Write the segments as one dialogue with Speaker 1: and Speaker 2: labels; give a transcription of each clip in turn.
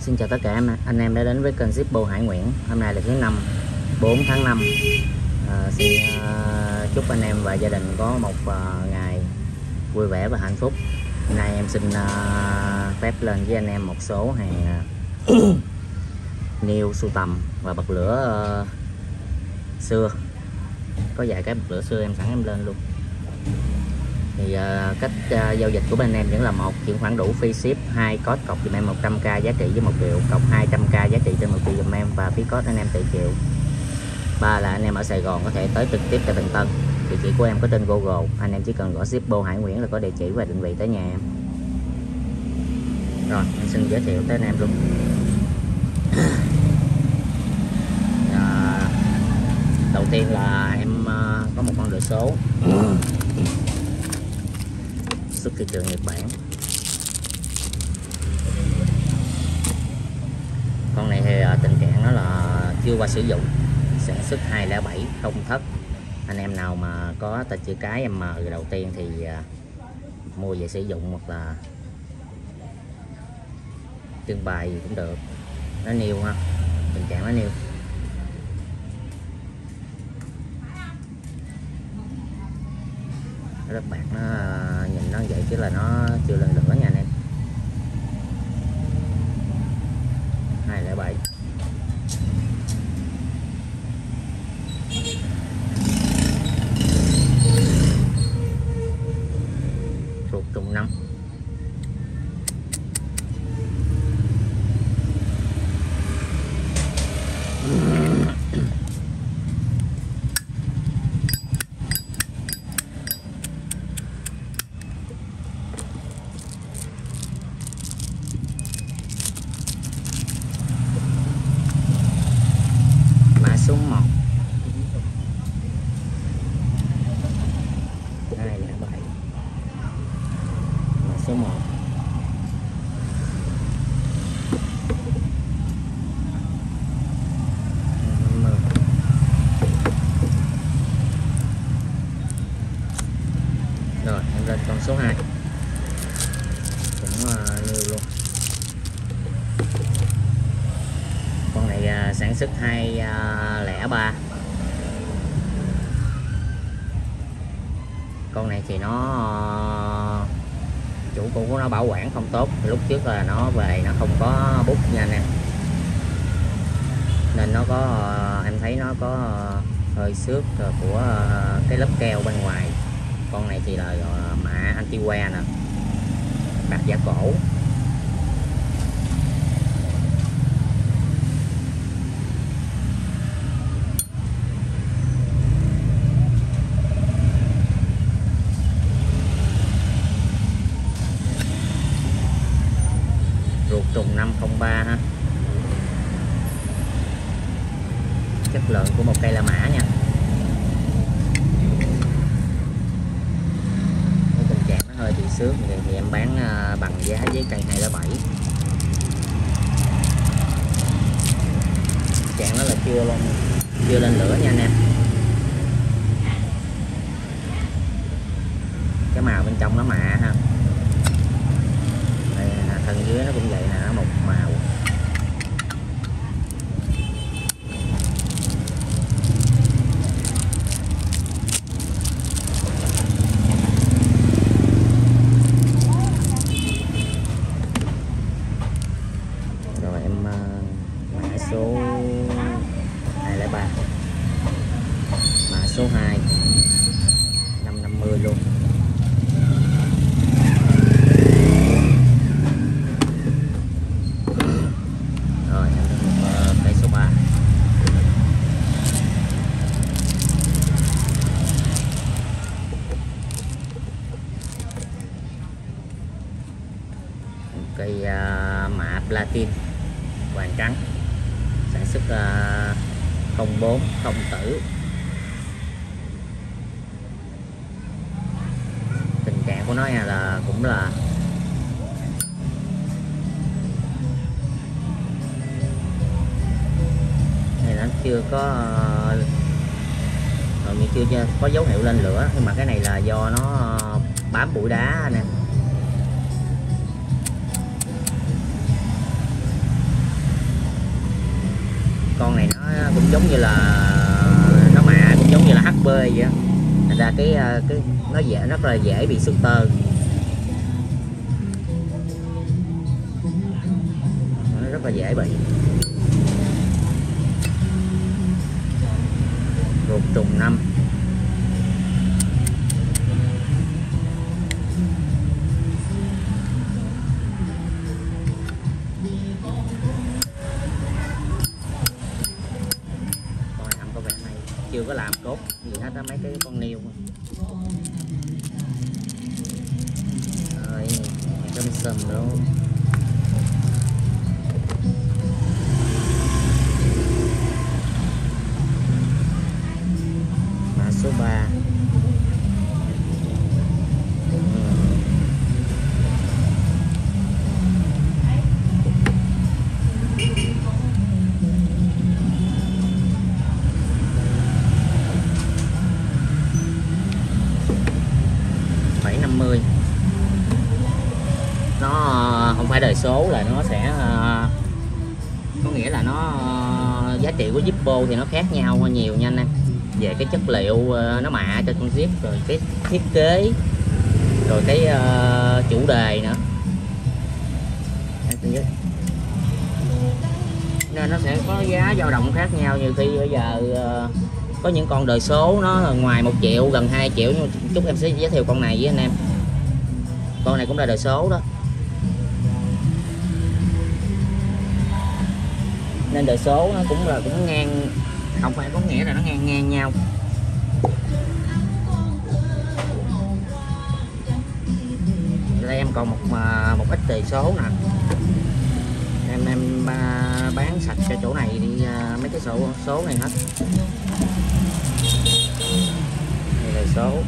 Speaker 1: Xin chào tất cả anh em đã đến với kênh ship Bô Hải Nguyễn. Hôm nay là thứ năm 4 tháng 5. Xin chúc anh em và gia đình có một ngày vui vẻ và hạnh phúc. Hôm nay em xin phép lên với anh em một số hàng niêu sưu tầm và bật lửa xưa. Có vài cái bật lửa xưa em sẵn em lên luôn. Thì cách giao dịch của bên em vẫn là: một, chuyển khoản đủ free ship; 2, code cọc giùm em 100k giá trị với 1 triệu, cọc 200k giá trị trên 1 triệu giùm em và phí code anh em tự chịu. 3 là anh em ở Sài Gòn có thể tới trực tiếp tại Bình Tân. Địa chỉ của em có trên Google, anh em chỉ cần gõ ship Bô Hải Nguyễn là có địa chỉ và định vị tới nhà em. Rồi em xin giới thiệu tới anh em luôn. Đầu tiên là em có một con đợi số xuất thị trường Nhật Bản. Con này thì tình trạng nó là chưa qua sử dụng, sản xuất 207 không thất. Anh em nào mà có tên chữ cái M đầu tiên thì mua về sử dụng hoặc là trưng bày gì cũng được. Nó niêu ha, tình trạng nó niêu. Rất bạc, nó nhìn nó vậy chứ là nó chưa lên lửa nha anh em. 207 ruột trùng 5. Số 1 207 số 1. Rồi em lên con số 2 cũng nhiều luôn. Con này sản xuất 203. Con này thì nó chủ cũ của nó bảo quản không tốt, lúc trước là nó về nó không có bút nha anh em, nên nó có em thấy nó có hơi xước của cái lớp keo bên ngoài. Con này thì là mạ anti wear nè, bạc giả cổ. Ruột trùng 503 ha. Chất lượng của một cây La Mã nha. Cái tình trạng nó hơi bị xước thì em bán bằng giá với cây 207. Trạng nó là chưa lên lửa nha anh em. Cái màu bên trong nó mạ ha. Đây, thân dưới nó cũng vậy nè, một màu. Rồi em mã số 203, mã số 2 550 luôn. Rồi em lên cây số 3. Cây mạ platin vàng trắng, sản xuất 04 không tử. Tình trạng của nó là cũng là này, nó chưa có chưa có dấu hiệu lên lửa, nhưng mà cái này là do nó bám bụi đá anh em. con này nó cũng giống như là nó mạ, cũng giống như là HP vậy á, thành ra cái nó dễ, rất là dễ bị sưng tơ, nó rất là dễ bị ruột trùng 5. Chưa có làm cốt gì hết á, mấy cái con niêu rồi cơm sầm luôn. Mã số 3 750. Nó không phải đời số, là nó sẽ có nghĩa là nó giá trị của Zippo thì nó khác nhau hơn nhiều nha anh em, về cái chất liệu nó mạ cho con zip, rồi cái thiết kế, rồi cái chủ đề nữa, nên nó sẽ có giá dao động khác nhau. Nhiều khi bây giờ có những con đời số nó ngoài 1 triệu, gần 2 triệu, nhưng chút em sẽ giới thiệu con này với anh em. Con này cũng là đời số đó, nên đời số nó cũng ngang, không phải có nghĩa là nó ngang nhau. Đây em còn một ít đời số nè, em bán sạch cho chỗ này đi, mấy cái số này hết. Đây là số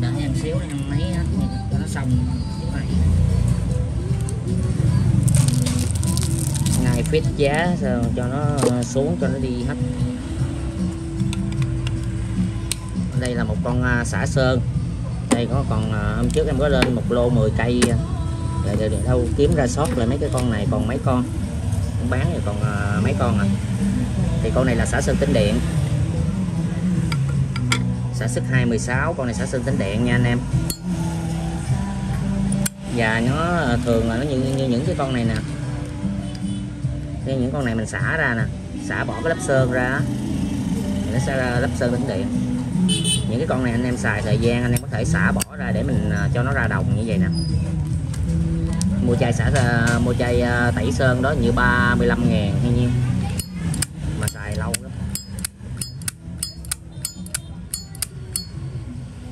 Speaker 1: đợi em xíu em lấy cho nó xong chỗ này. Này fit giá sao cho nó xuống, cho nó đi hết. Đây là một con xả sơn. Đây có còn hôm trước em có lên một lô 10 cây rồi đâu kiếm ra sót lại mấy cái con này, còn mấy con không bán thì còn mấy con à. Thì con này là xả sơn tĩnh điện, xả sức 216, con này xả sơn tĩnh điện nha anh em. Và nó thường là nó như những cái con này nè, những con này mình xả ra nè, xả bỏ cái lớp sơn ra nó sẽ ra lớp sơn tĩnh điện. Những cái con này anh em xài thời gian anh em có thể xả bỏ ra để mình cho nó ra đồng như vậy nè. Mua chai tẩy sơn đó như 35.000 hay nhiêu mà xài lâu lắm.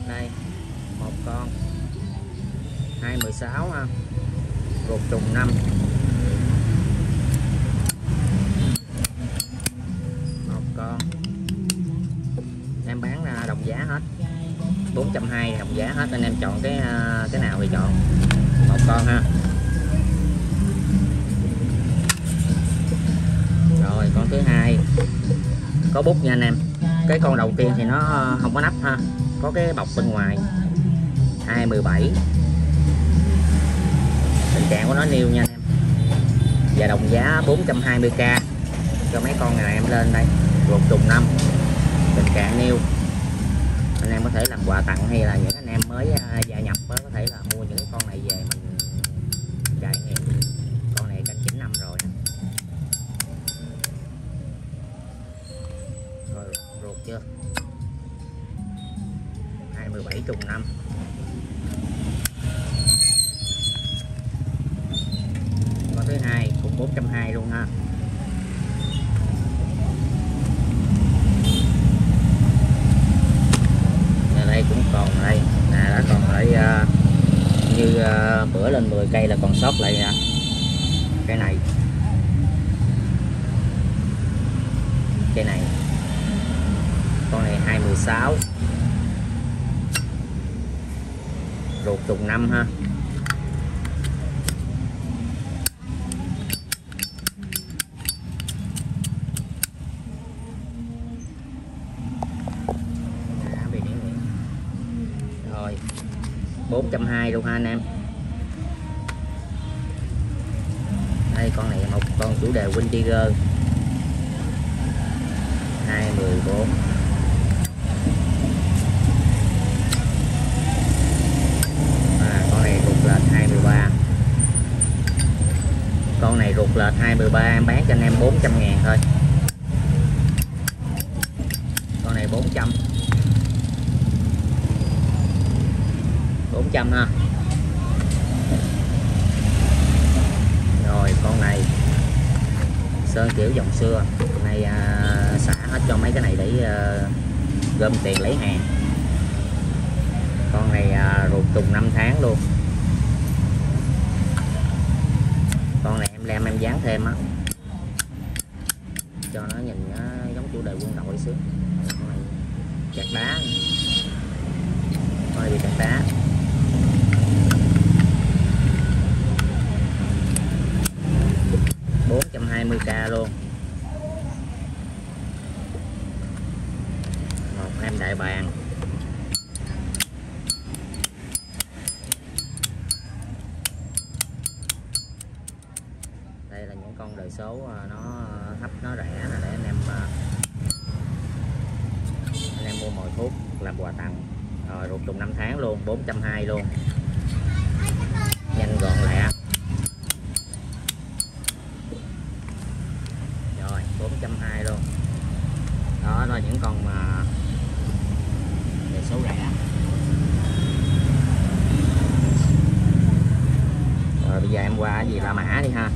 Speaker 1: Đây một con 216 ha, ruột trùng 5. Một con em bán đồng giá hết, 420 đồng giá hết, anh em chọn cái nào thì chọn. Một con ha. Rồi con thứ hai có bút nha anh em. Cái con đầu tiên thì nó không có nắp ha, có cái bọc bên ngoài. 217, tình trạng của nó niêu nha anh em, và đồng giá 420k cho mấy con này em lên đây. Ruột trùng 5, tình trạng niêu. Anh em có thể làm quà tặng, hay là những anh em mới gia nhập có thể là mua những cái con này về mình trải nghiệm. Con này canh 9 năm rồi. Rồi ruột chưa, 217 trùng 5. Con thứ hai cũng 420 luôn ha. Đây cũng còn đây nè, đã còn lại như bữa lên 10 cây là còn sót lại cái này, con này 216, ruột trùng 5 ha. Rồi 420 luôn ha anh em. Đây con này một con chủ đề Win Tiger 214. Con này rụt lệch 213. Con này rụt lệch 213 em bán cho anh em 400.000 thôi. Con này 400 ha. Rồi con này sơn kiểu dòng xưa này, xả hết cho mấy cái này để gom tiền lấy hàng. Con này ruột trùng 5 tháng luôn. Con này em lem em dán thêm á cho nó nhìn giống chủ đề quân đội xíu. Con này chặt đá, con này bị chặt đá. $420k luôn. Một em đại bàng. Đây là những con đời số nó thấp nó rẻ là để anh em mua mồi thuốc làm quà tặng. Rồi ruột trùng 5 tháng luôn, 420 luôn. Nhanh gọn lẹ. Rồi 420 luôn. Đó là những con mà đời số rẻ. Rồi bây giờ em qua cái gì La Mã đi ha.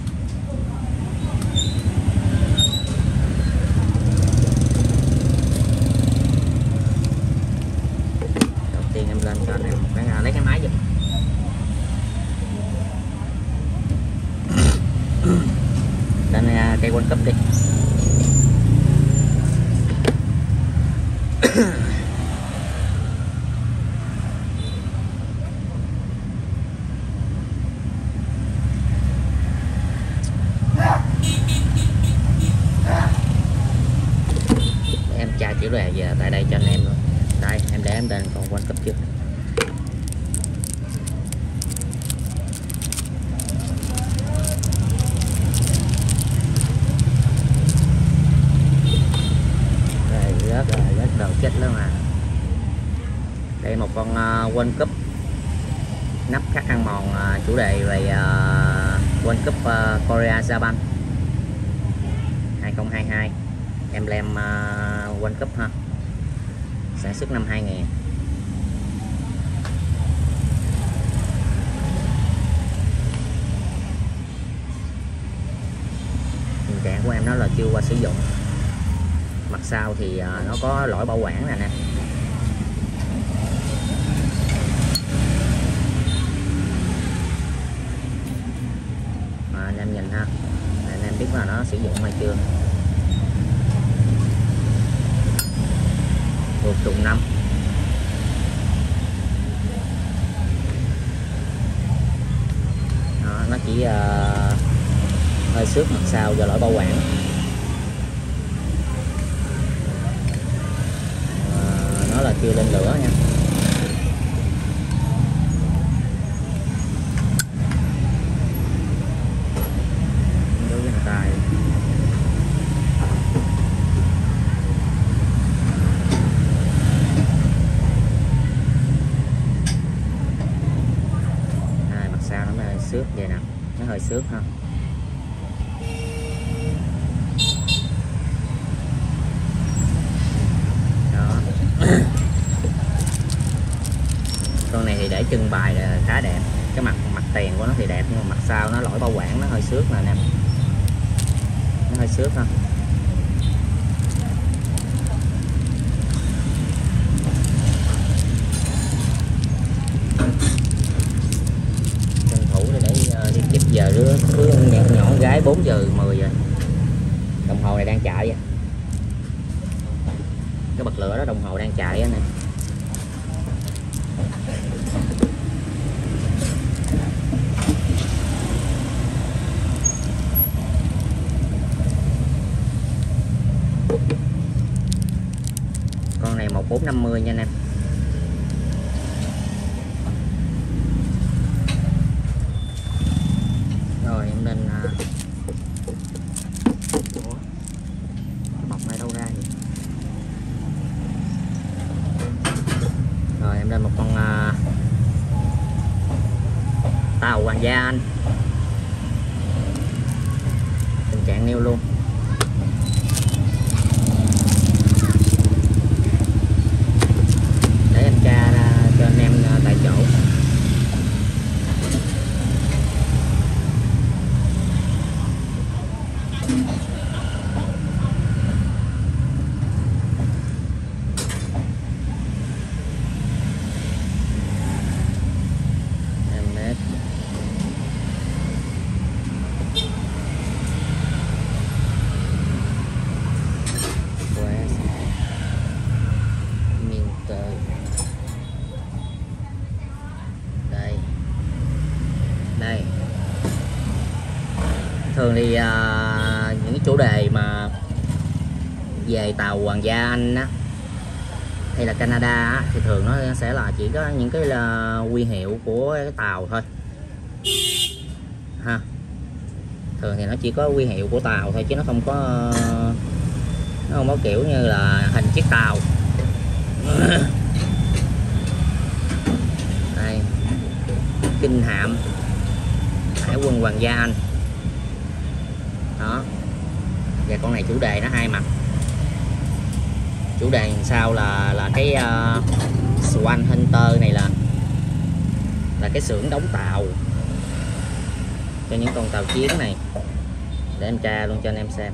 Speaker 1: Đầu tiên em lên cho anh em một cái, lấy cái máy giùm. Lên cây World Cup đi. Em tra chữ đề giờ tại đây cho anh em luôn. Đây em để em lên còn World Cup trước. Rất đầu chết lắm mà. Đây một con World Cup nắp khắc ăn mòn, chủ đề về World Cup Korea Japan 2022, emblem World Cup ha, sản xuất năm 2000. Tình trạng của em nó là chưa qua sử dụng. Mặt sau thì nó có lỗi bảo quản nè nè. Anh em nhìn ha, anh em biết là nó sử dụng hay chưa. Ruột trùng 5. Đó, nó chỉ hơi xước mặt sau do lỗi bảo quản. Nó là chưa lên lửa nha. Đối với tay mặt sau nó hơi xước vậy nè, nó hơi xước ha. Con này thì để trưng bày là khá đẹp. Cái mặt tiền của nó thì đẹp nhưng mà mặt sau nó lỗi bảo quản, nó hơi xước nè anh em. Nó hơi xước ha. Tranh thủ để đi kịp giờ đứa nhỏ gái 4 giờ 10 rồi. Đồng hồ này đang chạy vậy. Cái bật lửa đó đồng hồ đang chạy á nè. Con này 1450 nha anh em. Rồi em lên tàu Hoàng gia Anh, tình trạng neo luôn. Để em tra ra cho anh em tại chỗ. Đây, thường thì những cái chủ đề mà về tàu Hoàng gia Anh á, hay là Canada á, thì thường nó sẽ là chỉ có những cái là huy hiệu của cái tàu thôi ha. Thường thì nó chỉ có huy hiệu của tàu thôi, chứ nó không có kiểu như là hình chiếc tàu. Đây, Kinh Hạm Hải quân Hoàng gia Anh đó. Và con này chủ đề nó hai mặt. Chủ đề sau là cái Swan Hunter này là cái xưởng đóng tàu cho những con tàu chiến này. Để em tra luôn cho anh em xem.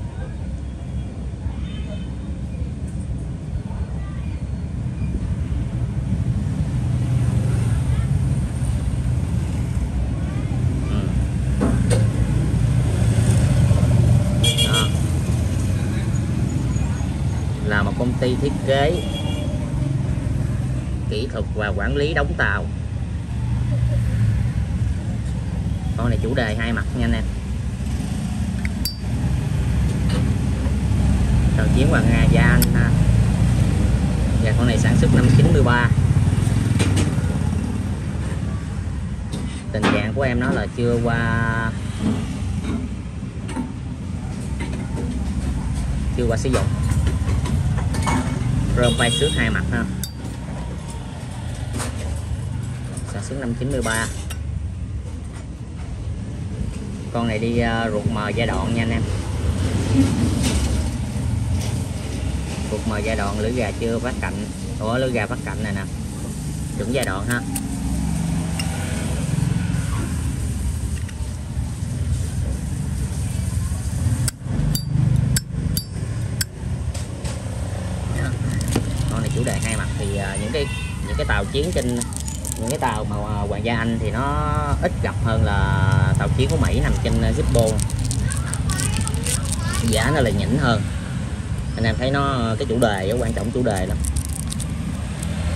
Speaker 1: Là một công ty thiết kế, kỹ thuật và quản lý đóng tàu. Con này chủ đề hai mặt nha anh em. Tàu chiến Hoàng gia Anh ha. Và con này sản xuất năm 93. Tình trạng của em nó là chưa qua sử dụng. Rơm bay xước hai mặt ha. Sản xuất năm 93. Con này đi ruột mờ giai đoạn nha anh em. Ruột mờ giai đoạn, lưỡi gà chưa vắt cạnh. Ủa, lưỡi gà vắt cạnh này nè, chuẩn giai đoạn ha. Chủ đề hai mặt thì những cái tàu chiến trên những cái tàu mà Hoàng gia Anh thì nó ít gặp hơn là tàu chiến của Mỹ nằm trên Zippo. Giá nó là nhỉnh hơn. Anh em thấy nó, cái chủ đề nó quan trọng, chủ đề lắm.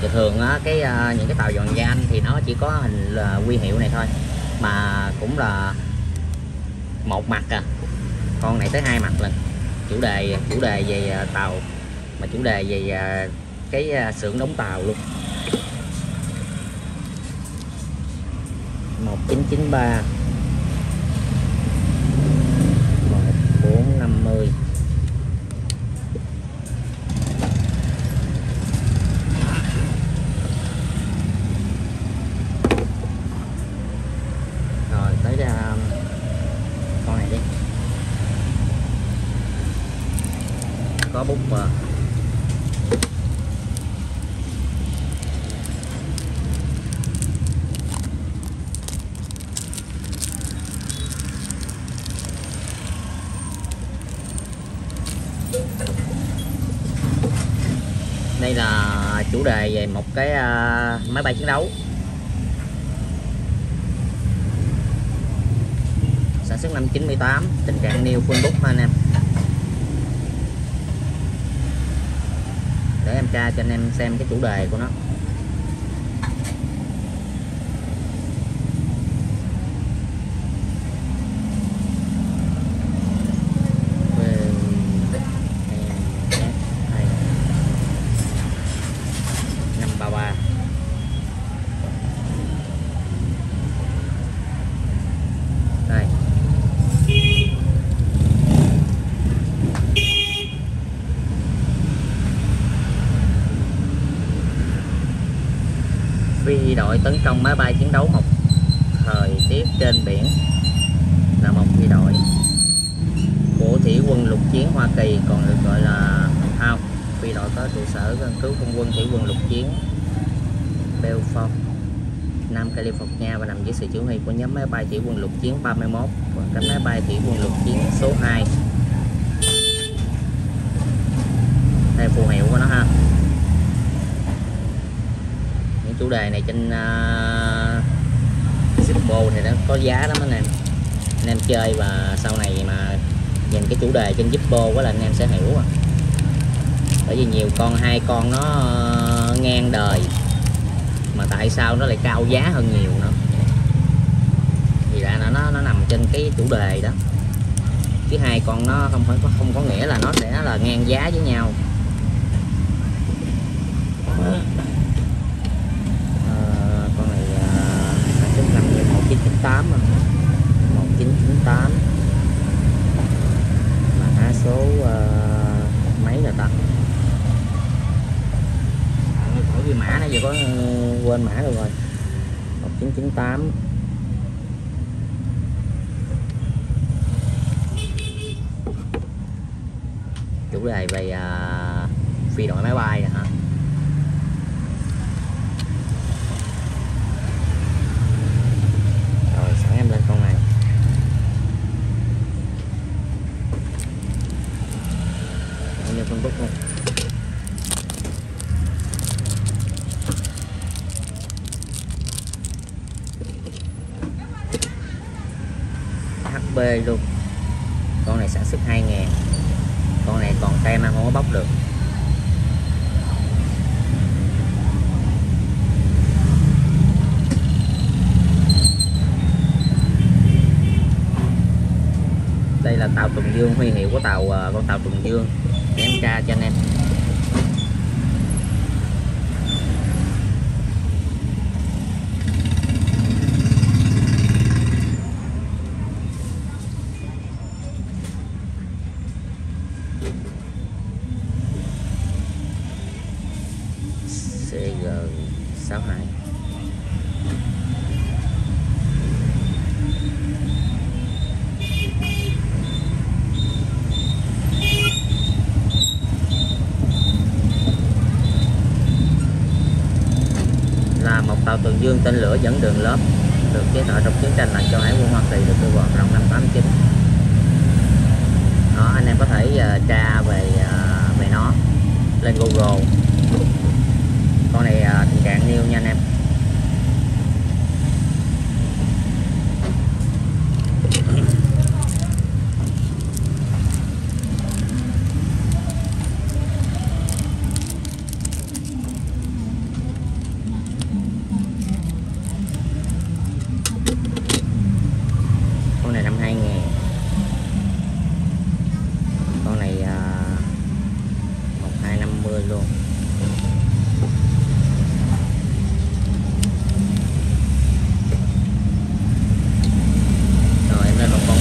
Speaker 1: Thì thường á, những cái tàu Hoàng gia Anh thì nó chỉ có hình là huy hiệu này thôi, mà cũng là một mặt à. Con này tới hai mặt lần. Chủ đề về tàu, mà chủ đề về cái xưởng đóng tàu luôn. 1993 1450. Rồi tới ra con này đi. Có bút mà. Đây là chủ đề về một cái máy bay chiến đấu sản xuất năm 98, tình trạng new full book anh em. Để em tra cho anh em xem cái chủ đề của nó. Phi đội tấn công máy bay chiến đấu một thời tiết trên biển, là một phi đội của Thủy quân lục chiến Hoa Kỳ, còn được gọi là phi đội có trụ sở căn cứ không quân Thủy quân lục chiến Beaufort, Nam California, và nằm dưới sự chỉ huy của nhóm máy bay Thủy quân lục chiến 31, còn cánh máy bay Thủy quân lục chiến số 2. Đây phù hiệu của nó ha. Những chủ đề này trên Zippo thì nó có giá lắm anh em chơi, và sau này mà nhìn cái chủ đề trên Zippo quá là anh em sẽ hiểu à. Bởi vì nhiều con, 2 con nó ngang đời mà tại sao nó lại cao giá hơn nhiều nữa, vì là nó nằm trên cái chủ đề đó, chứ 2 con nó không có nghĩa là nó sẽ là ngang giá với nhau. Con này sản xuất năm 1998 1998 mà mã số mấy rồi ta, khỏi ghi mã này giờ có quên mã rồi 1998. Chủ đề về phi đội máy bay nè hả. Rồi sẵn em lên con này. Như phân bút luôn. HB luôn. Con này sản xuất 2000. Con này còn tem mà không có bóc được. Đây là tàu Tuần Dương, huy hiệu của tàu con tàu Tuần Dương để em tra cho anh em. CG62. Là một tàu Tuần Dương tên lửa dẫn đường lớp, được chế tạo trong chiến tranh lạnh cho Hải quân Hoa Kỳ, được kêu gọi năm 89. Đó, anh em có thể tra về nó lên Google. Con này tình trạng new nha anh em. Con này năm 2000. Con này 1250 luôn. Rồi em lên một con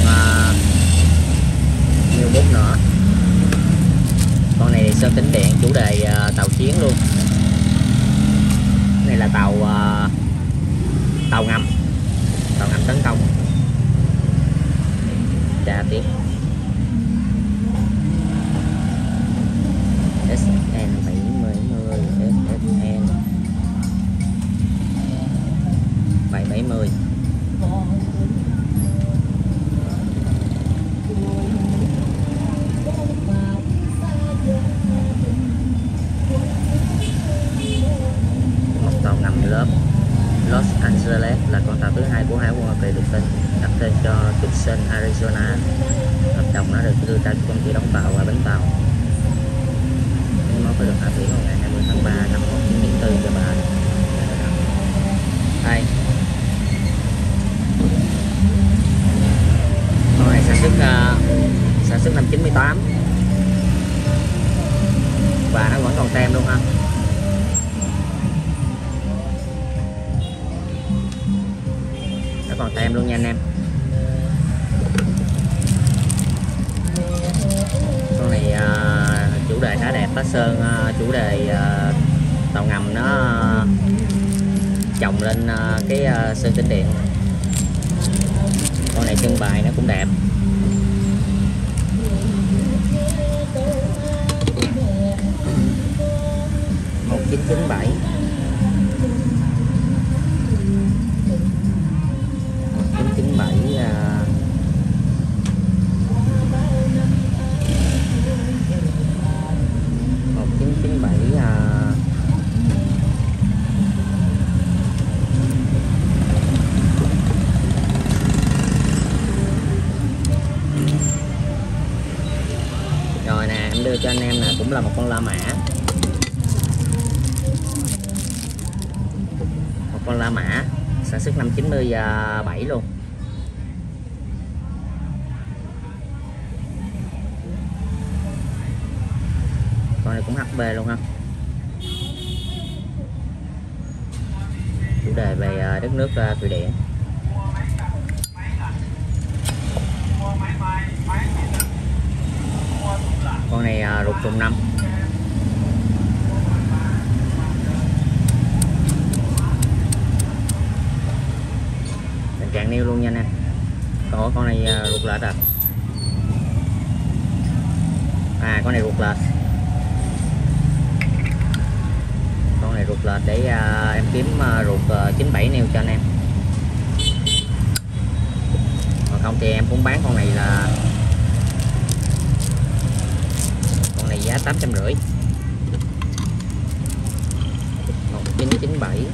Speaker 1: nhiều bút nữa. Con này sơn tĩnh điện, chủ đề tàu chiến luôn. Cái này là tàu ngầm tấn công. Tra tiếp SN 70 SSN 770. Một tàu ngầm lớp Los Angeles là con tàu thứ 2 của Hải quân Hoa Kỳ, được đặt tên cho Tucson, Arizona. Hợp đồng nó được đưa ra cho công ty đóng tàu và bến tàu. Nó phải được hạ thủy vào ngày 20 tháng 3 năm 1994 cho bà. Đây. Con này sản xuất năm 98 và nó vẫn còn tem luôn ha. Nó còn tem luôn nha anh em. Con này chủ đề khá đẹp, có sơn chủ đề tàu ngầm nó chồng lên cái sơn tĩnh điện. Con này trưng bày nó cũng đẹp. 1997. 1997 1997 Rồi nè, em đưa cho anh em nè, cũng là một con La Mã. Một con La Mã sản xuất năm 97 luôn. Con này cũng HP luôn ha. Chủ đề về đất nước Thụy Điển. Con này ruột trùng 5. Tình trạng nêu luôn nha nè. Có con này ruột lệch à. Con này ruột lệch. Con này ruột lệch để em kiếm ruột 97 nêu cho anh em. Còn không thì em cũng bán con này là giá 850. 1997.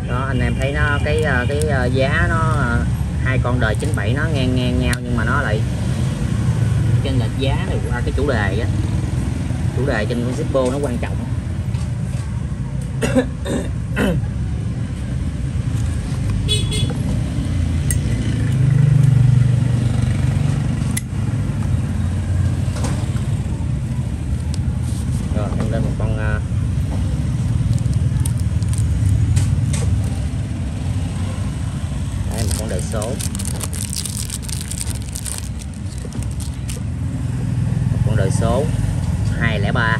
Speaker 1: Đó, anh em thấy nó cái giá nó hai con đời 97 nó ngang nhau, nhưng mà nó lại trên lệch giá này qua cái chủ đề á. Chủ đề trên con Zippo nó quan trọng. Rồi em lên một con đây, một con đời số. Một con đời số 203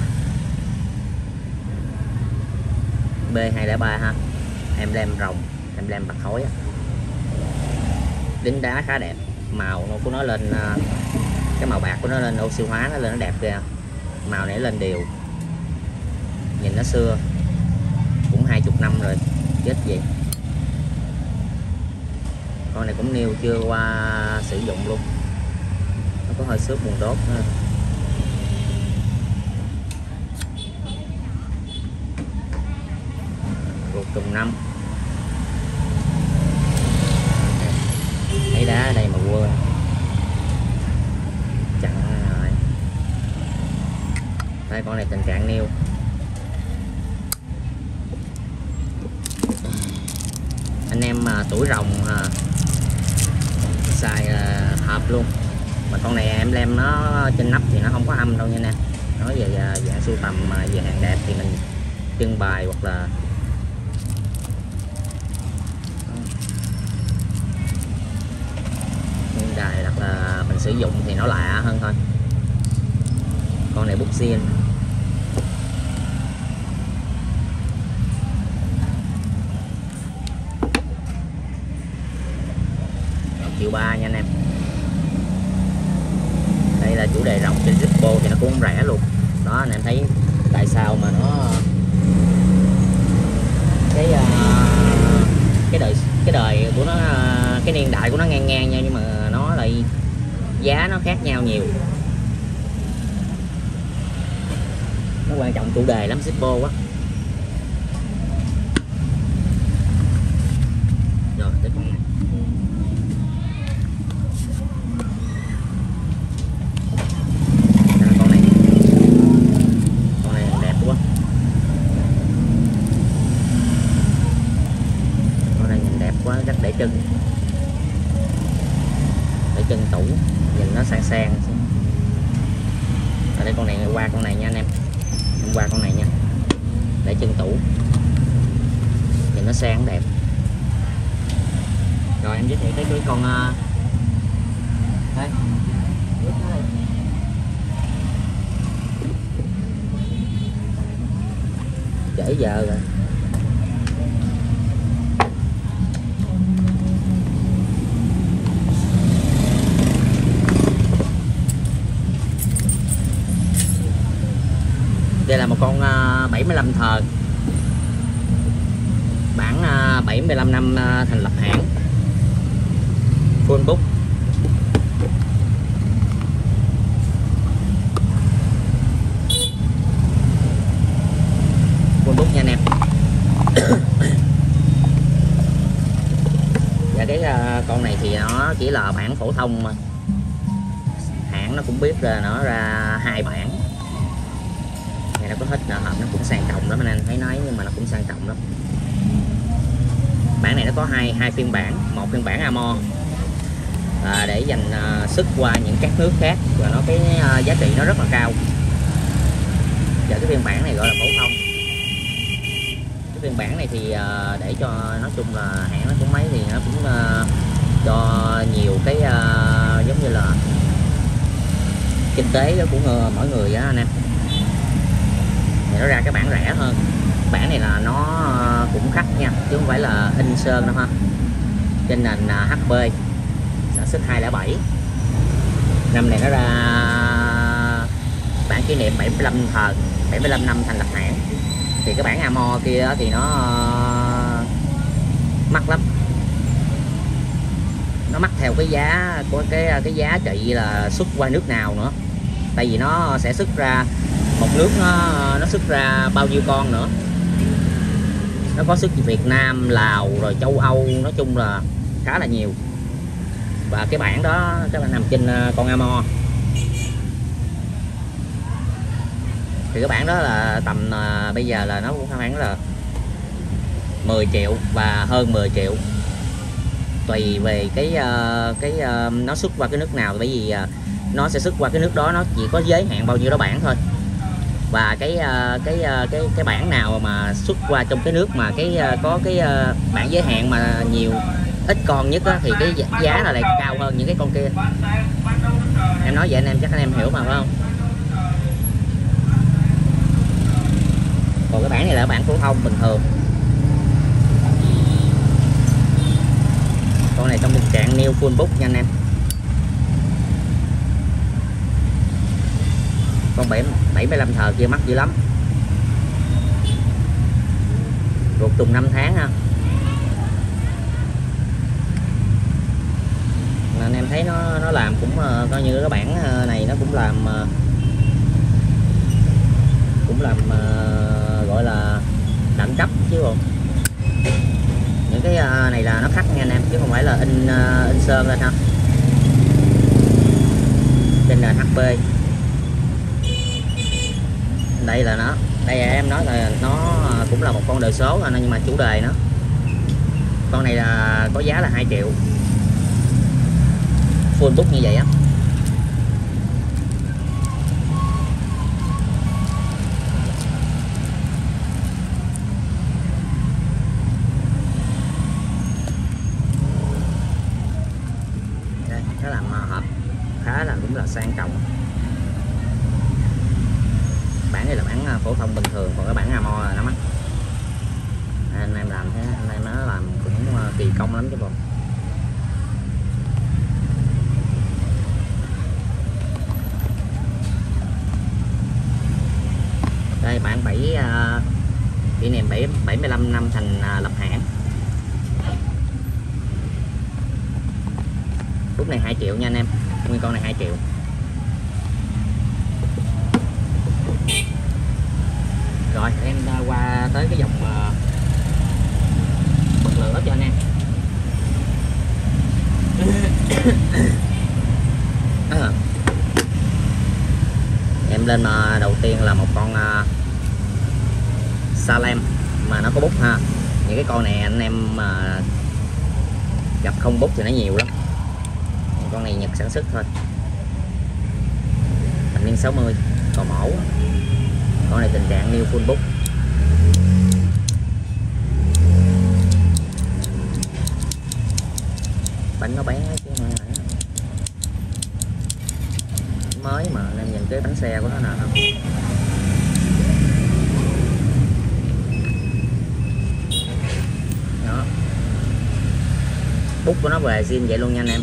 Speaker 1: B203 ha. Em lem rồng, em lem bạc khối á. Đính đá khá đẹp, màu của nó lên cái màu bạc của nó lên oxy hóa, nó lên nó đẹp kìa. Màu này lên đều, nhìn nó xưa, cũng 20 năm rồi chết gì. Con này cũng niêu chưa qua sử dụng luôn, nó có hơi xước buồn đốt nữa. Ruột trùng 5. Thấy đá ở đây mà quên chặn rồi. Đây, con này tình trạng niêu. Anh em mà tuổi rồng xài hợp luôn. Mà con này em lem nó trên nắp thì nó không có âm đâu nha nè. Nói về dạng sưu tầm về hàng đẹp thì mình trưng bày hoặc là đài hoặc là mình sử dụng thì nó lạ hơn thôi. Con này bút xiên. 1.300.000 nha anh em. Đây là chủ đề rộng trên Zippo thì nó cũng rẻ luôn. Đó, anh em thấy tại sao mà nó cái đời của nó, cái niên đại của nó ngang nhau, nhưng mà nó lại giá nó khác nhau nhiều. Nó quan trọng chủ đề lắm Zippo quá. Rồi tới con này. Con này đẹp quá. Con này nhìn đẹp quá, rất để chân tủ, nhìn nó sang sang. Ở đây con này qua con này nha anh em, qua con này nha, để chân tủ nhìn nó sang đẹp. Rồi em giới thiệu tới cái con đây. 7 giờ rồi. Đây là một con 75 thờ, bản 75 năm thành lập hãng, full book. Full book nha anh em. Và cái con này thì nó chỉ là bản phổ thông mà. Hãng nó cũng biết là nó ra 2 bản. Này nó có hết nợ hộp, nó cũng sang trọng lắm anh thấy nói, nhưng mà nó cũng sang trọng lắm. Bản này nó có hai phiên bản, một phiên bản Amor để dành sức qua những các nước khác, và nó cái giá trị nó rất là cao. Và cái phiên bản này gọi là phổ thông. Cái phiên bản này thì để cho nói chung là hãng nó cũng mấy thì nó cũng cho nhiều cái giống như là kinh tế của mỗi người á anh em. Thì nó ra cái bản rẻ hơn. Bản này là nó cũng khắc nha, chứ không phải là in sơn đâu ha. Trên nền HP, sản xuất 207. Năm này nó ra bản kỷ niệm 75 thờ, 75 năm thành lập hãng. Thì cái bản Amor kia thì nó mắc lắm. Nó mắc theo cái giá của cái giá trị là xuất qua nước nào nữa. Tại vì nó sẽ xuất ra một nước, nó xuất ra bao nhiêu con nữa. Nó có xuất Việt Nam, Lào rồi châu Âu, nói chung là khá là nhiều. Và cái bản đó các bạn nằm trên con Amor. Thì cái bản đó là tầm bây giờ là nó cũng khoảng là 10 triệu và hơn 10 triệu, tùy về cái nó xuất qua cái nước nào. Bởi vì nó sẽ xuất qua cái nước đó, nó chỉ có giới hạn bao nhiêu đó bản thôi. Và cái bản nào mà xuất qua trong cái nước mà có cái bản giới hạn mà nhiều ít con nhất á, thì cái giá là lại cao hơn những cái con kia. Em nói vậy anh em chắc anh em hiểu mà phải không? Còn cái bản này là bản phổ thông bình thường. Con này trong tình trạng new full book nha anh em. Con 75 thờ kia mắc dữ lắm, ruột tùng 5 tháng ha. Nên em thấy nó làm cũng coi như cái bản này nó cũng làm gọi là đẳng cấp chứ bộ. Những cái này là nó khắc nha anh em, chứ không phải là in sơn lên ha. Trên nền HP. Đây là nó, đây là em nói là nó cũng là một con đời số thôi, nhưng mà chủ đề nó, con này là có giá là 2 triệu full book như vậy á. Đây, nó làm hộp khá là cũng là sang trọng. Bản này là bản phổ thông bình thường, còn cái bản Amor là nó mắc. Anh em làm thế, anh em nó làm cũng kỳ công lắm chứ bộ. Đây bản kỷ niệm 75 năm thành lập hãng. Lúc này 2 triệu nha anh em, nguyên con này 2 triệu. Rồi em qua tới cái dòng bật lửa cho anh em. Em lên đầu tiên là một con Salem mà nó có bút ha. Những cái con này anh em mà gặp không bút thì nó nhiều lắm. Con này Nhật sản xuất thôi, thập niên 60, còn mẫu. Con này tình trạng new full book. Bánh nó bán chứ mới mà anh em nhìn cái bánh xe của nó nè không. bút của nó về zin vậy luôn nha anh em.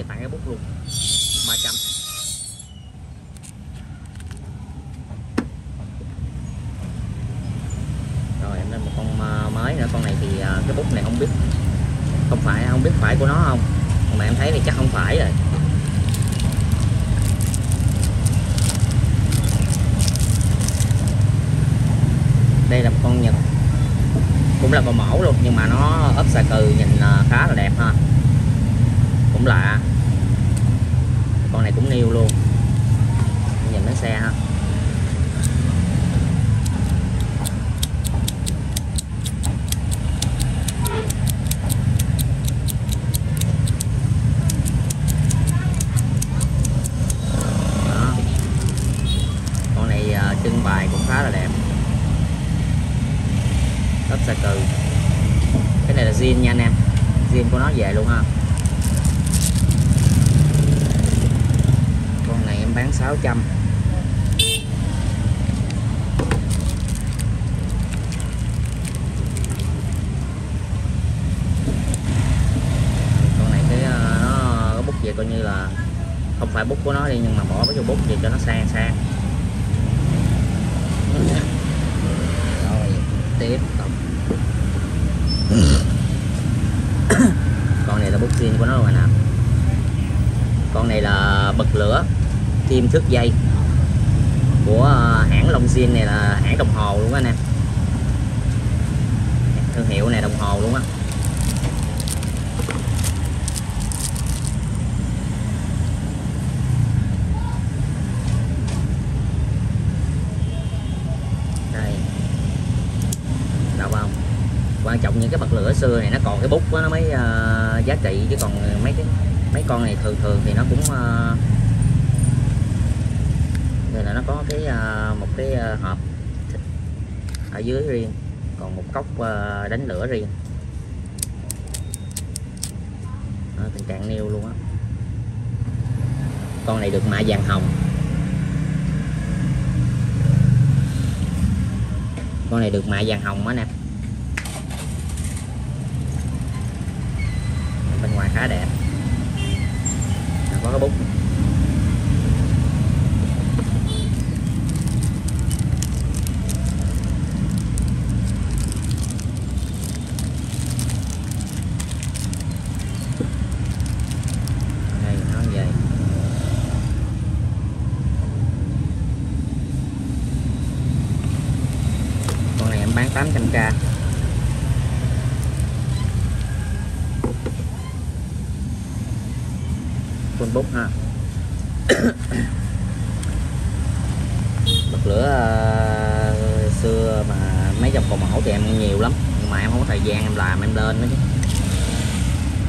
Speaker 1: Tặng cái bút luôn 300. Rồi em lên một con mới nữa. Con này thì cái bút này không biết không biết phải của nó không, mà em thấy thì chắc không phải rồi. Đây là một con Nhật, cũng là con mẫu luôn, nhưng mà nó ốp xà cừ nhìn khá là đẹp ha, cũng lạ. Con này cũng new luôn, nhìn nó xe ha. Đó. Con này trưng bày cũng khá là đẹp, ốp xà cừ. Cái này là zin nha anh em, zin của nó về luôn ha. Con này em bán 600. Con này nó bút về coi như là không phải bút của nó đi, nhưng mà bỏ cái bút về cho nó sang sang. Rồi tiếp tục. Con này là bút zin của nó luôn nè. Con này là bật lửa kim thước dây của hãng Longines, này là hãng đồng hồ luôn anh em, thương hiệu này đồng hồ luôn á. Đây, đâu không? Quan trọng những cái bật lửa xưa này nó còn cái bút đó, nó mới giá trị, chứ còn mấy con này thường thì nó cũng đây là nó có cái một cái hộp ở dưới riêng, còn một cốc đánh lửa riêng. Đó, tình trạng nêu luôn á. Con này được mạ vàng hồng. Con này được mạ vàng hồng á nè. Bên ngoài khá đẹp, có cái bút. Đây nó về. Con này em bán 800k. Full bút ha. Bật lửa xưa mà mấy dòng cầu mẫu thì em nhiều lắm, nhưng mà em không có thời gian em làm, em lên đó chứ.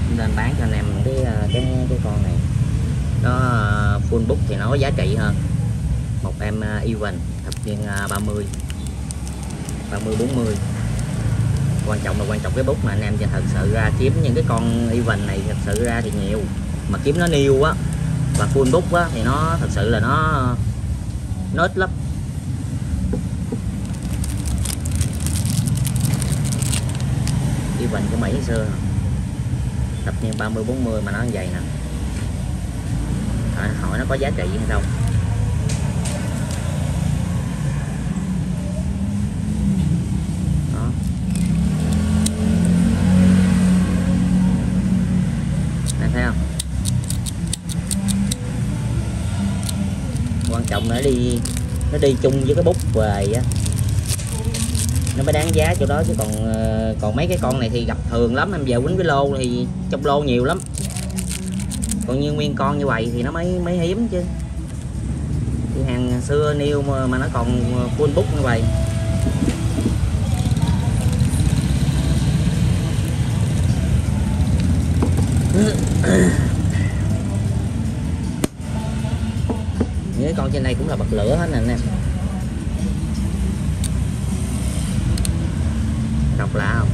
Speaker 1: Em lên bán cho anh em cái con này. Nó full bút thì nó có giá trị hơn. Một em even thập niên 30 40. Quan trọng cái bút mà anh em, cho thật sự ra kiếm những cái con even này thật sự ra thì nhiều, mà kiếm nó new á và full bút á thì nó thật sự là nó ít lắm. Even của Mỹ xưa thập niên 30 40 mà nó như vậy nè. Hỏi nó có giá trị hay không. Đó. Anh thấy không? Quan trọng nữa đi nó đi chung với cái bút về á, nó mới đáng giá chỗ đó, chứ còn mấy cái con này thì gặp thường lắm, em về quýnh cái lô thì trong lô nhiều lắm, còn như nguyên con như vậy thì nó mới hiếm chứ. Thì hàng xưa niêu mà nó còn full bút như vậy. Những cái con trên đây cũng là bật lửa hết nè anh em. Độc lạ không?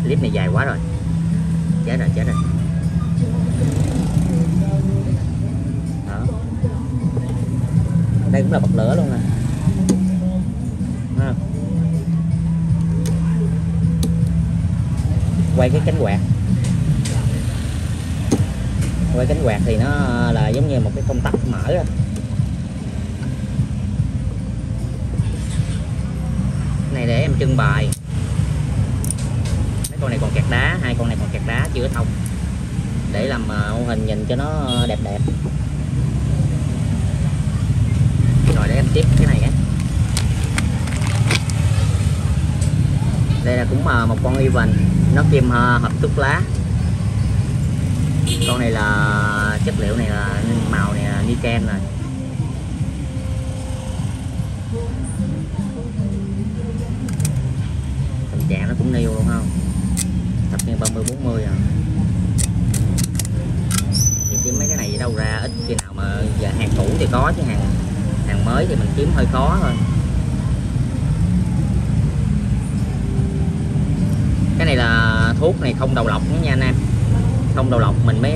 Speaker 1: Clip này dài quá rồi, chết rồi. Đó. Đây cũng là bật lửa luôn nè. Quay cái cánh quạt, thì nó là giống như một cái công tắc mở ra. Cái này để em trưng bày. Mấy con này còn kẹt đá, hai con này còn kẹt đá chưa thông, để làm mô hình nhìn cho nó đẹp. Rồi để em tiếp cái này nhé. Đây là cũng một con Even, nó kim hộp thuốc lá. Con này là chất liệu này là màu này là niken rồi. Tình trạng nó cũng niêu luôn không, thập niên 30-40 rồi. Thì kiếm mấy cái này đâu ra, ít khi nào mà giờ hàng cũ thì có, chứ hàng mới thì mình kiếm hơi khó thôi. Cái này là thuốc này không đầu lọc nha anh em, không đầu lọc mình mới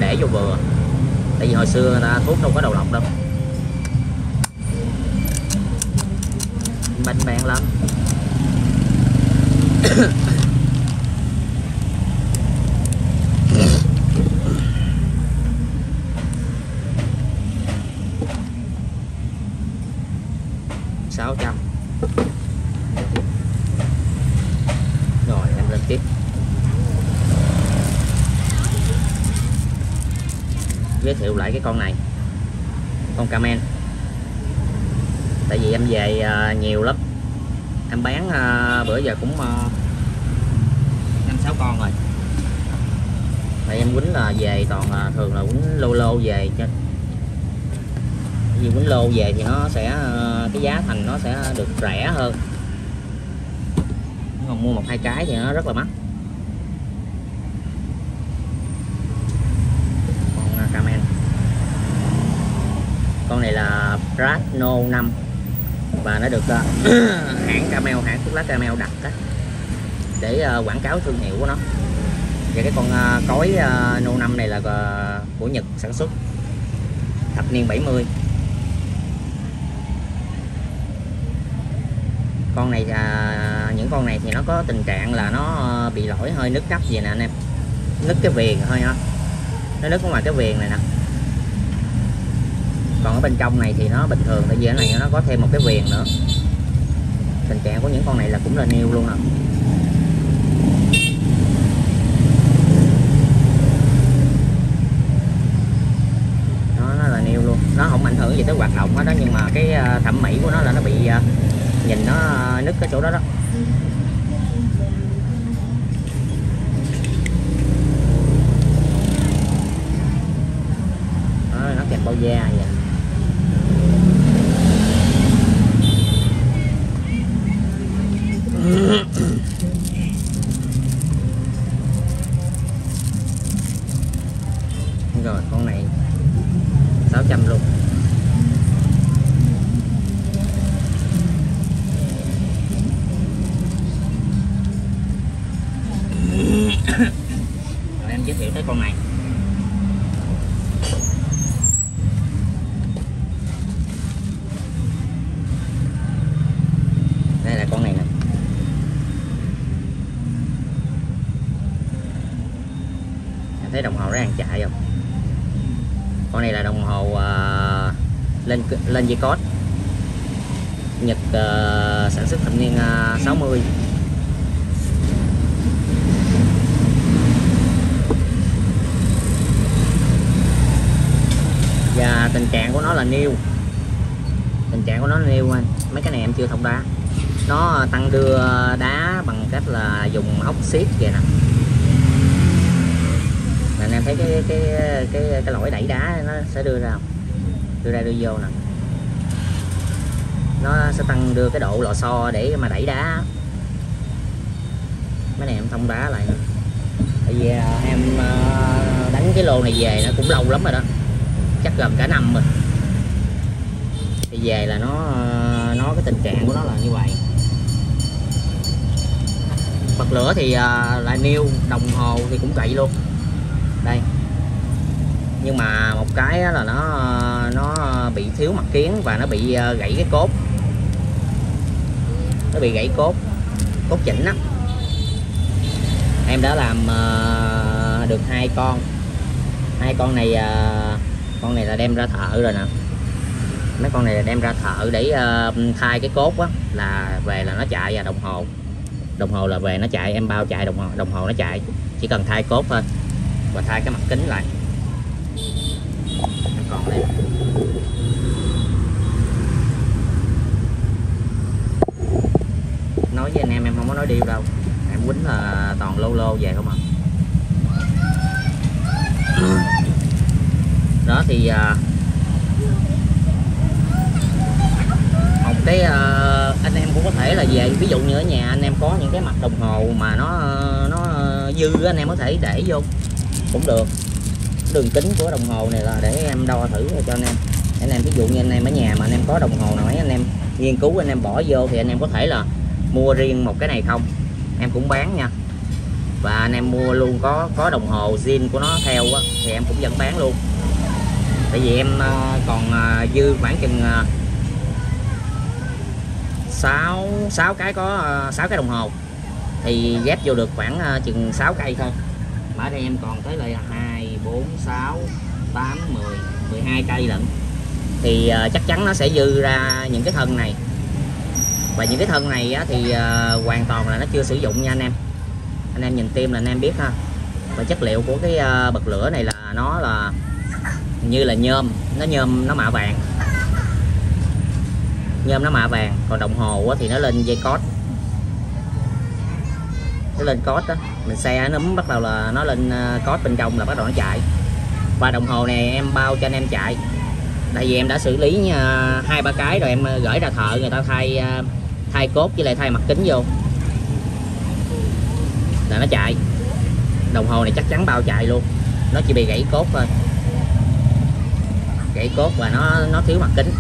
Speaker 1: để vô vừa, tại vì hồi xưa ta thuốc đâu có đầu lọc đâu, bánh lắm. Rồi em lên tiếp. Giới thiệu lại cái con này, con Camel. Tại vì em về nhiều lắm, em bán bữa giờ cũng 5-6 con rồi. Tại em quýnh là về toàn thường là quýnh lô về, cho vì quýnh lô về thì nó sẽ cái giá thành nó sẽ được rẻ hơn, còn mua 1-2 cái thì nó rất là mắc. Con Camel, con này là Brasno 5 và nó được hãng Camel, hãng thuốc lá Camel đặt á, để quảng cáo thương hiệu của nó. Và cái con cối No 5 này là của Nhật sản xuất, thập niên 70. Con này những con này thì nó có tình trạng là nó bị lỗi hơi nứt nắp gì nè anh em, nứt cái viền thôi ha, nó nứt ở ngoài cái viền này nè. Còn ở bên trong này thì nó bình thường, tại vì cái này nó có thêm một cái viền nữa. Tình trạng của những con này là cũng là niêu luôn nè. Nó là niêu luôn, nó không ảnh hưởng gì tới hoạt động hết đó, nhưng mà cái thẩm mỹ của nó là nó bị nhìn nó nứt cái chỗ đó đó. Nó kèm bao da vậy. Rồi con này 600 luôn. Rồi em giới thiệu tới con này. Đây là con này nè. thấy đồng hồ nó đang chạy không? Con này là đồng hồ lên dây cót Nhật, sản xuất thập niên 60. Và tình trạng của nó là new. Tình trạng của nó là new anh. Mấy cái này em chưa thông đá. Nó tăng đưa đá bằng cách là dùng ốc xiết vậy nè. Anh em thấy cái lỗi đẩy đá nó sẽ đưa ra không? Đưa ra đưa vô nè. Nó sẽ tăng đưa cái độ lò xo để mà đẩy đá. Mấy này em thông đá lại nữa. Tại vì em đánh cái lô này về nó cũng lâu lắm rồi đó, chắc gần cả năm rồi. Thì về là nó cái tình trạng của nó là như vậy. Bật lửa thì là new, đồng hồ thì cũng vậy luôn đây. Nhưng mà một cái là nó bị thiếu mặt kiến và nó bị gãy cái cốt. Nó bị gãy cốt chỉnh á. Em đã làm được 2 con. 2 con này con này là đem ra thợ rồi nè. Mấy con này là đem ra thợ để thay cái cốt á, là về là nó chạy. Và đồng hồ là về nó chạy, em bao chạy đồng hồ nó chạy, chỉ cần thay cốt thôi và thay cái mặt kính lại. Em còn đây. Nói với anh em không có nói điêu đâu, em quýnh là toàn lô về không à. Đó thì một cái anh em cũng có thể là về, ví dụ như ở nhà anh em có những cái mặt đồng hồ mà nó dư, anh em có thể để vô cũng được. Đường kính của đồng hồ này là để em đo thử cho anh em. Anh em ví dụ như anh em ở nhà mà anh em có đồng hồ nào ấy anh em nghiên cứu, anh em bỏ vô thì anh em có thể là mua riêng một cái này không, em cũng bán nha. Và anh em mua luôn có đồng hồ zin của nó theo á, thì em cũng vẫn bán luôn. Tại vì em còn dư khoảng chừng 6 cái, có 6 cái đồng hồ thì ghép vô được khoảng chừng 6 cây thôi. Mà ở đây em còn tới là 2, 4, 6, 8, 10, 12 cây lận. Thì chắc chắn nó sẽ dư ra những cái thân này. Và những cái thân này á, thì hoàn toàn là nó chưa sử dụng nha anh em. Anh em nhìn tim là anh em biết ha. Và chất liệu của cái bật lửa này là nó là như là nhôm nó mạ vàng. Nhôm nó mạ vàng. Còn đồng hồ á, thì nó lên dây cót. Nó lên cót đó, mình xe núm bắt đầu là nó lên cót bên trong là bắt đầu nó chạy. Và đồng hồ này em bao cho anh em chạy. Tại vì em đã xử lý 2-3 cái rồi, em gửi ra thợ người ta thay cốt với lại thay mặt kính vô là nó chạy. Đồng hồ này chắc chắn bao chạy luôn, nó chỉ bị gãy cốt thôi, gãy cốt và nó thiếu mặt kính.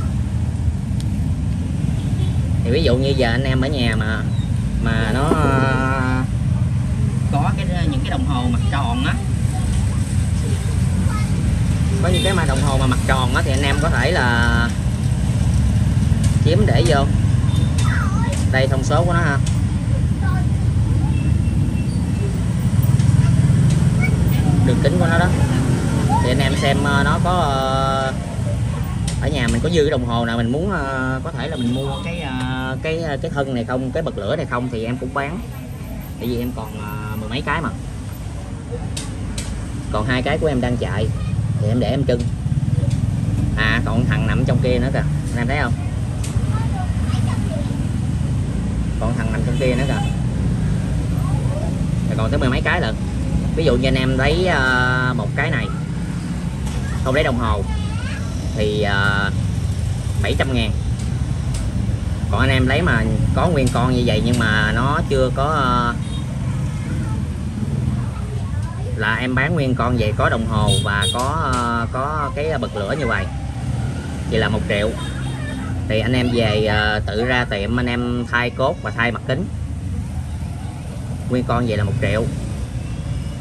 Speaker 1: Thì ví dụ như giờ anh em ở nhà mà nó có những cái đồng hồ mặt tròn á, có những cái mà đồng hồ mà mặt tròn á, thì anh em có thể là kiếm để vô đây thông số của nó ha. Đường kính của nó đó thì anh em xem nó có ở nhà mình có dư cái đồng hồ nào mình muốn có thể là mình mua cái thân này không, cái bật lửa này không thì em cũng bán. Tại vì em còn 10 mấy cái mà, còn 2 cái của em đang chạy thì em để em trưng. Còn thằng nằm trong kia nữa kìa, anh em thấy không? Còn thằng nằm trong kia nữa kìa, còn tới 10 mấy cái lận. Ví dụ như anh em lấy một cái này không lấy đồng hồ thì 700.000. Còn anh em lấy mà có nguyên con như vậy nhưng mà nó chưa có là em bán nguyên con vậy, có đồng hồ và có cái bật lửa như vậy thì là 1 triệu. Thì anh em về tự ra tiệm anh em thay cốt và thay mặt kính. Nguyên con vậy là 1 triệu.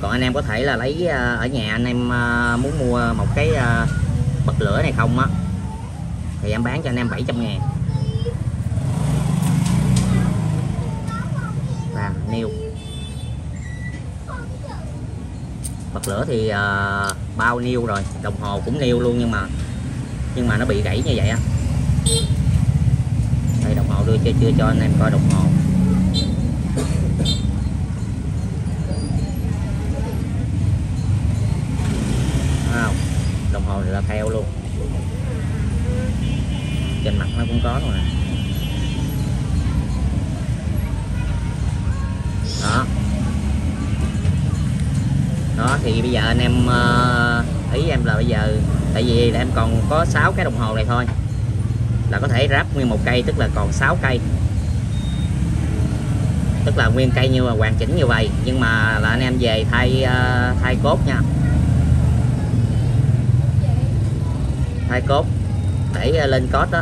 Speaker 1: Còn anh em có thể là lấy ở nhà anh em muốn mua một cái bật lửa này không á thì em bán cho anh em 700.000. New bật bật lửa thì bao niêu rồi, đồng hồ cũng niêu luôn, nhưng mà nó bị gãy như vậy á. Đây đồng hồ đưa chưa cho anh em coi đồng hồ. Wow, đồng hồ này là theo luôn, trên mặt nó cũng có luôn nè. Đó thì bây giờ anh em ý em là bây giờ tại vì em còn có 6 cái đồng hồ này thôi là có thể ráp nguyên một cây, tức là còn 6 cây, tức là nguyên cây như là hoàn chỉnh như vậy, nhưng mà là anh em về thay cốt nha, thay cốt để lên cốt đó,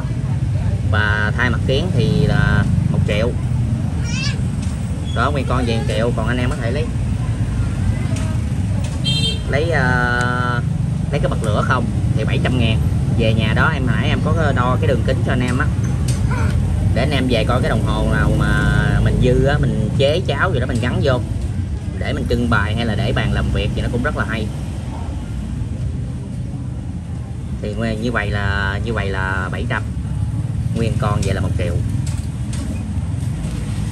Speaker 1: và thay mặt kiến thì là 1 triệu. Đó, nguyên con về 1 triệu, còn anh em có thể lấy cái bật lửa không thì 700.000. Về nhà đó em nãy em có đo cái đường kính cho anh em á, để anh em về coi cái đồng hồ nào mà mình dư á, mình chế cháo gì đó mình gắn vô để mình trưng bày hay là để bàn làm việc thì nó cũng rất là hay. Thì như vậy là 700, nguyên con vậy là 1 triệu.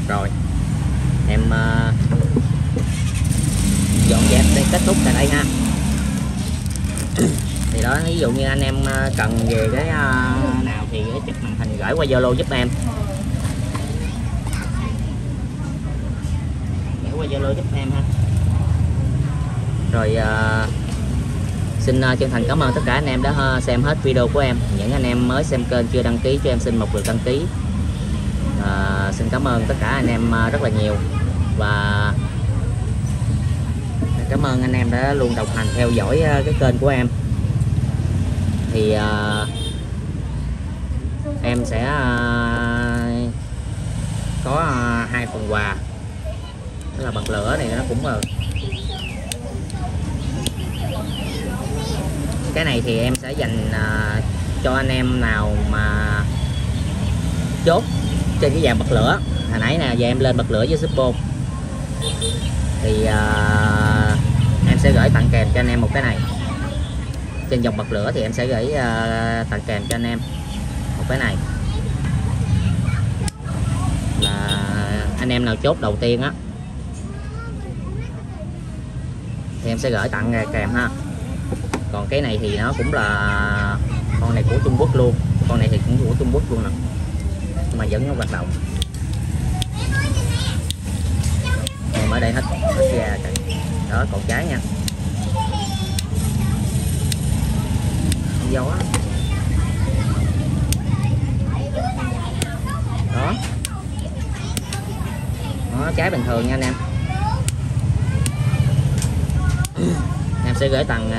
Speaker 1: Rồi em dọn dẹp để kết thúc tại đây ha. Thì đó, ví dụ như anh em cần về cái nào thì chụp màn hình gửi qua Zalo giúp em, gửi qua Zalo giúp em ha. Rồi xin chân thành cảm ơn tất cả anh em đã xem hết video của em. Những anh em mới xem kênh chưa đăng ký cho em xin một lượt đăng ký. Xin cảm ơn tất cả anh em rất là nhiều, và cảm ơn anh em đã luôn đồng hành theo dõi cái kênh của em. Thì em sẽ có 2 phần quà, đó là bật lửa này, nó cũng là cái này thì em sẽ dành cho anh em nào mà chốt trên cái dàn bật lửa. Hồi nãy nè, giờ em lên bật lửa với Zippo thì em sẽ gửi tặng kèm cho anh em một cái này. Trên dòng bật lửa thì em sẽ gửi tặng kèm cho anh em một cái này, là anh em nào chốt đầu tiên á thì em sẽ gửi tặng kèm ha. Còn cái này thì nó cũng là con này của Trung Quốc luôn, con này thì cũng của Trung Quốc luôn nè, nhưng mà vẫn nó hoạt động. Em ở đây hết ra đó, còn trái nha, dấu á đó. Đó, trái bình thường nha anh em. Em sẽ gửi tặng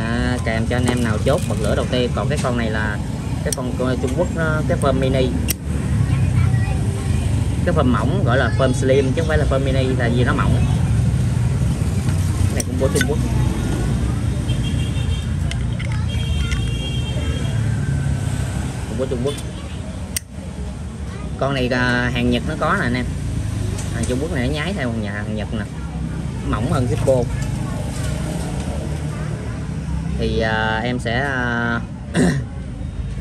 Speaker 1: kèm cho anh em nào chốt bật lửa đầu tiên. Còn cái con này là cái con Trung Quốc, cái phơm mini, cái phơm mỏng, gọi là phơm slim chứ không phải là phơm mini, là vì nó mỏng. Cái này cũng của Trung Quốc. Cũng của Trung Quốc. Con này hàng Nhật nó có nè anh em. Hàng Trung Quốc này nó nhái theo hàng Nhật nè, mỏng hơn Zippo. Thì em sẽ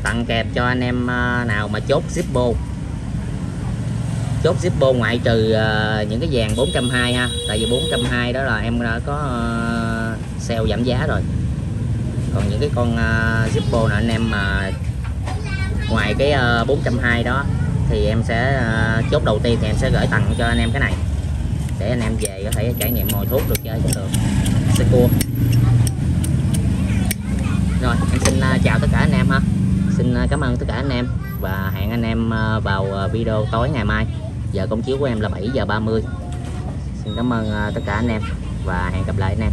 Speaker 1: tặng kèm cho anh em nào mà chốt Zippo. Chốt Zippo ngoại trừ những cái dàn 420 ha, tại vì 420 đó là em đã có sale giảm giá rồi. Còn những cái con Zippo này anh em mà ngoài cái 420 đó thì em sẽ chốt đầu tiên thì em sẽ gửi tặng cho anh em cái này, để anh em về có thể trải nghiệm mồi thuốc được, chơi cũng được, xe cua. Rồi em xin chào tất cả anh em ha, xin cảm ơn tất cả anh em và hẹn anh em vào video tối ngày mai. Giờ công chiếu của em là 7 giờ 30. Xin cảm ơn tất cả anh em và hẹn gặp lại anh em.